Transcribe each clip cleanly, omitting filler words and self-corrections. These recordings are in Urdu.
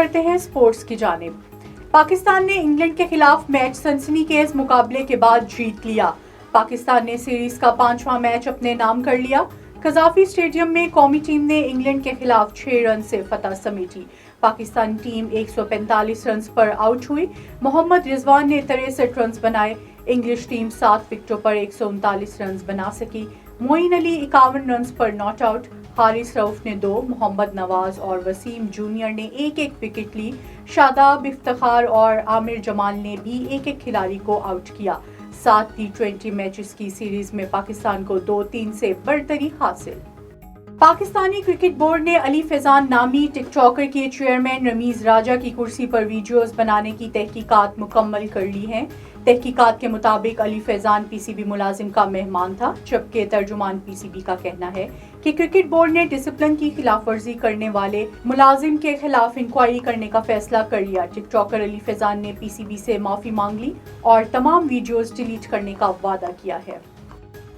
کرتے ہیں سپورٹس کی جانب۔ پاکستان نے انگلینڈ کے خلاف میچ سنسنیخیز مقابلے کے بعد جیت لیا۔ پاکستان نے سیریز کا 5واں میچ اپنے نام کر لیا۔ قذافی اسٹیڈیم میں قومی ٹیم نے انگلینڈ کے خلاف 6 رن سے فتح سمیٹی۔ پاکستانی ٹیم 145 رنز پر آؤٹ ہوئی۔ محمد رضوان نے 63 رنز بنائے۔ انگلش ٹیم 7 وکٹوں پر 139 رنز بنا سکی۔ معین علی 51 رنز پر ناٹ آؤٹ۔ حارث رؤف نے 2، محمد نواز اور وسیم جونیئر نے 1-1 وکٹ لی۔ شاداب افتخار اور عامر جمال نے بھی 1-1 کھلاڑی کو آؤٹ کیا۔ 7 ٹی20 میچز کی سیریز میں پاکستان کو 2-3 سے برتری حاصل۔ پاکستانی کرکٹ بورڈ نے علی فیضان نامی ٹک ٹاکر کے چیئرمین رمیز راجہ کی کرسی پر ویڈیوز بنانے کی تحقیقات مکمل کر لی ہیں۔ تحقیقات کے مطابق علی فیضان پی سی بی ملازم کا مہمان تھا، جبکہ ترجمان پی سی بی کا کہنا ہے کہ کرکٹ بورڈ نے ڈسپلن کی خلاف ورزی کرنے والے ملازم کے خلاف انکوائری کرنے کا فیصلہ کر لیا۔ ٹک ٹاکر علی فیضان نے پی سی بی سے معافی مانگ لی اور تمام ویڈیوز ڈیلیٹ کرنے کا وعدہ کیا ہے۔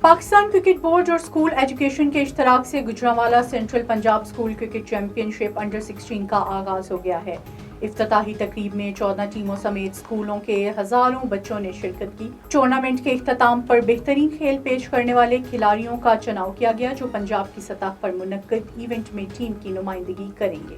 پاکستان کرکٹ بورڈ اور اسکول ایجوکیشن کے اشتراک سے Gujranwala central Punjab school cricket championship under 16 کا آغاز ہو گیا ہے۔ افتتاحی تقریب میں 14 ٹیموں سمیت اسکولوں کے ہزاروں بچوں نے شرکت کی۔ ٹورنامنٹ کے اختتام پر بہترین کھیل پیش کرنے والے کھلاڑیوں کا چناؤ کیا گیا، جو پنجاب کی سطح پر منعقد ایونٹ میں ٹیم کی نمائندگی کریں گے۔